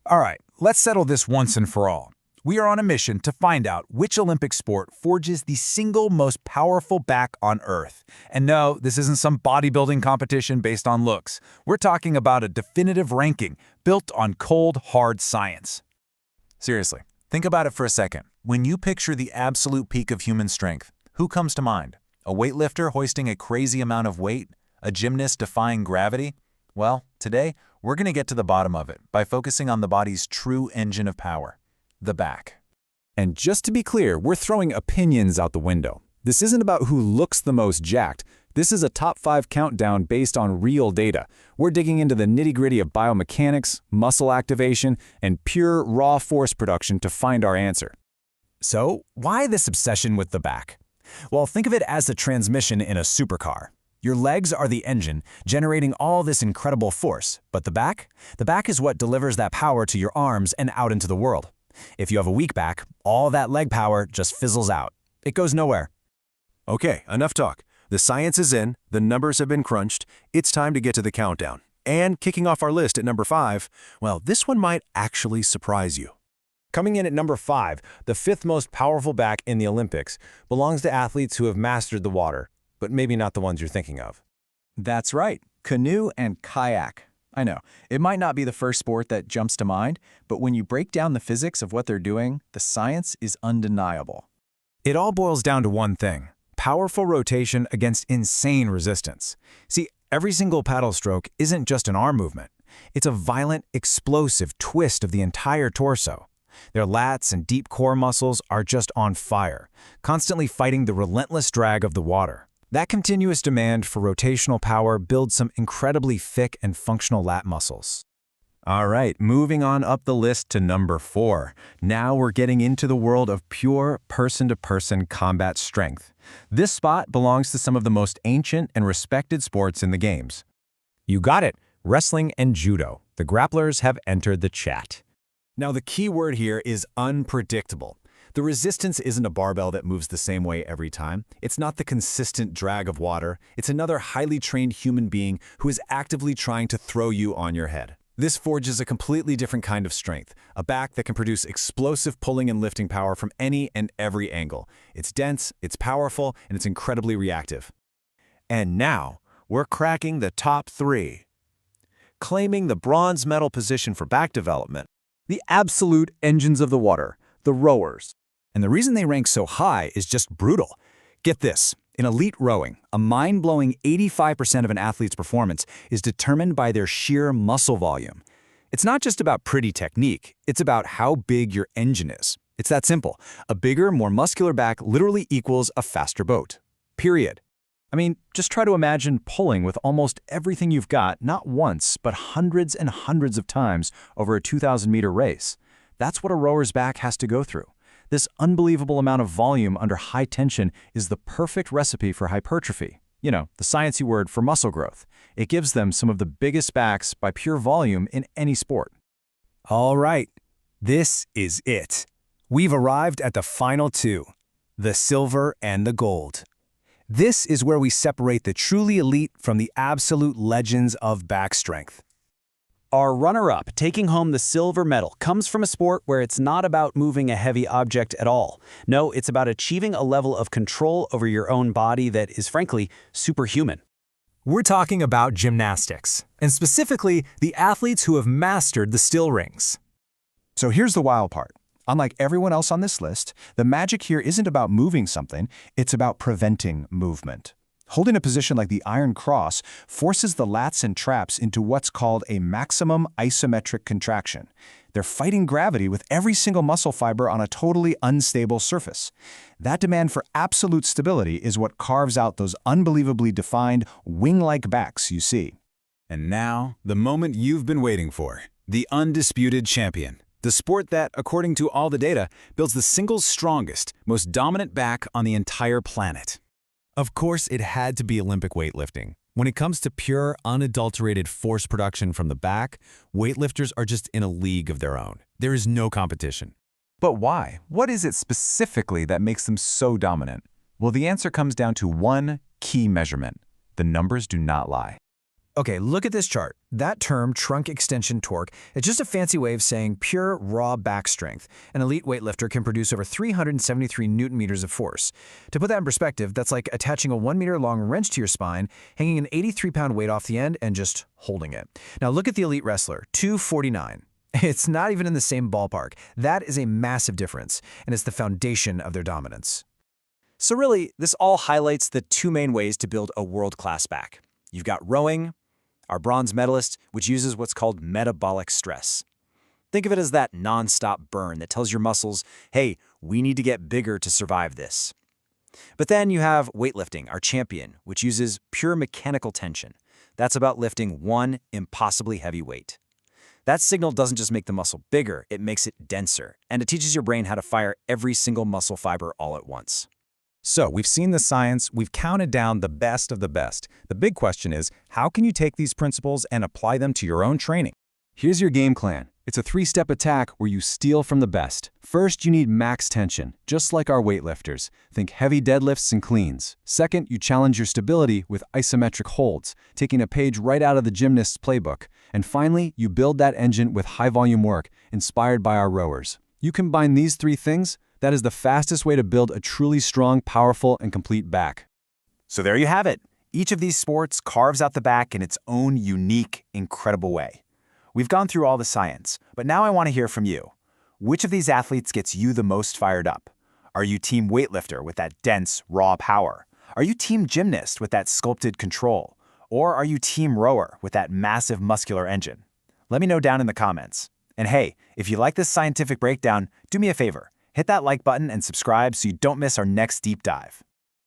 All right, let's settle this once and for all. We are on a mission to find out which Olympic sport forges the single most powerful back on Earth. And no, this isn't some bodybuilding competition based on looks. We're talking about a definitive ranking built on cold, hard science. Seriously, think about it for a second. When you picture the absolute peak of human strength, who comes to mind? A weightlifter hoisting a crazy amount of weight? A gymnast defying gravity? Well, today, we're going to get to the bottom of it by focusing on the body's true engine of power, the back. And just to be clear, we're throwing opinions out the window. This isn't about who looks the most jacked. This is a top 5 countdown based on real data. We're digging into the nitty-gritty of biomechanics, muscle activation, and pure raw force production to find our answer. So, why this obsession with the back? Well, think of it as the transmission in a supercar. Your legs are the engine, generating all this incredible force, but the back? The back is what delivers that power to your arms and out into the world. If you have a weak back, all that leg power just fizzles out. It goes nowhere. Okay, enough talk. The science is in, the numbers have been crunched, it's time to get to the countdown. And kicking off our list at number 5, well, this one might actually surprise you. Coming in at number 5, the 5th most powerful back in the Olympics belongs to athletes who have mastered the water, but maybe not the ones you're thinking of. That's right, canoe and kayak. I know, it might not be the first sport that jumps to mind, but when you break down the physics of what they're doing, the science is undeniable. It all boils down to one thing: powerful rotation against insane resistance. See, every single paddle stroke isn't just an arm movement. It's a violent, explosive twist of the entire torso. Their lats and deep core muscles are just on fire, constantly fighting the relentless drag of the water. That continuous demand for rotational power builds some incredibly thick and functional lat muscles. All right, moving on up the list to number 4. Now we're getting into the world of pure person-to-person combat strength. This spot belongs to some of the most ancient and respected sports in the games. You got it, wrestling and judo. The grapplers have entered the chat. Now, the key word here is unpredictable. The resistance isn't a barbell that moves the same way every time. It's not the consistent drag of water. It's another highly trained human being who is actively trying to throw you on your head. This forges a completely different kind of strength, a back that can produce explosive pulling and lifting power from any and every angle. It's dense, it's powerful, and it's incredibly reactive. And now, we're cracking the top 3. Claiming the bronze medal position for back development, The absolute engines of the water, the rowers. And the reason they rank so high is just brutal. Get this. In elite rowing, a mind-blowing 85% of an athlete's performance is determined by their sheer muscle volume. It's not just about pretty technique, it's about how big your engine is. It's that simple. A bigger, more muscular back literally equals a faster boat. Period. I mean, just try to imagine pulling with almost everything you've got, not once, but hundreds and hundreds of times over a 2,000-meter race. That's what a rower's back has to go through. This unbelievable amount of volume under high tension is the perfect recipe for hypertrophy. You know, the sciencey word for muscle growth. It gives them some of the biggest backs by pure volume in any sport. All right, this is it. We've arrived at the final 2, the silver and the gold. This is where we separate the truly elite from the absolute legends of back strength. Our runner-up, taking home the silver medal, comes from a sport where it's not about moving a heavy object at all. No, it's about achieving a level of control over your own body that is, frankly, superhuman. We're talking about gymnastics, and specifically the athletes who have mastered the still rings. So here's the wild part. Unlike everyone else on this list, the magic here isn't about moving something, it's about preventing movement. Holding a position like the iron cross forces the lats and traps into what's called a maximum isometric contraction. They're fighting gravity with every single muscle fiber on a totally unstable surface. That demand for absolute stability is what carves out those unbelievably defined wing-like backs you see. And now, the moment you've been waiting for, the undisputed champion. The sport that, according to all the data, builds the single strongest, most dominant back on the entire planet. Of course, it had to be Olympic weightlifting. When it comes to pure, unadulterated force production from the back, weightlifters are just in a league of their own. There is no competition. But why? What is it specifically that makes them so dominant? Well, the answer comes down to one key measurement. The numbers do not lie. Okay, look at this chart. That term, trunk extension torque, is just a fancy way of saying pure, raw back strength. An elite weightlifter can produce over 373 newton meters of force. To put that in perspective, that's like attaching a 1 meter long wrench to your spine, hanging an 83-pound weight off the end, and just holding it. Now look at the elite wrestler, 249. It's not even in the same ballpark. That is a massive difference, and it's the foundation of their dominance. So really, this all highlights the two main ways to build a world-class back. You've got rowing, our bronze medalist, which uses what's called metabolic stress. Think of it as that non-stop burn that tells your muscles, hey, we need to get bigger to survive this. But then you have weightlifting, our champion, which uses pure mechanical tension. That's about lifting one impossibly heavy weight. That signal doesn't just make the muscle bigger, it makes it denser, and it teaches your brain how to fire every single muscle fiber all at once. So we've seen the science, we've counted down the best of the best. The big question is, how can you take these principles and apply them to your own training? Here's your game plan. It's a 3-step attack where you steal from the best. First, you need max tension, just like our weightlifters. Think heavy deadlifts and cleans. Second, you challenge your stability with isometric holds, taking a page right out of the gymnast's playbook. And finally, you build that engine with high-volume work, inspired by our rowers. You combine these 3 things, that is the fastest way to build a truly strong, powerful, and complete back. So there you have it. Each of these sports carves out the back in its own unique, incredible way. We've gone through all the science, but now I want to hear from you. Which of these athletes gets you the most fired up? Are you team weightlifter with that dense, raw power? Are you team gymnast with that sculpted control? Or are you team rower with that massive muscular engine? Let me know down in the comments. And hey, if you like this scientific breakdown, do me a favor. Hit that like button and subscribe so you don't miss our next deep dive.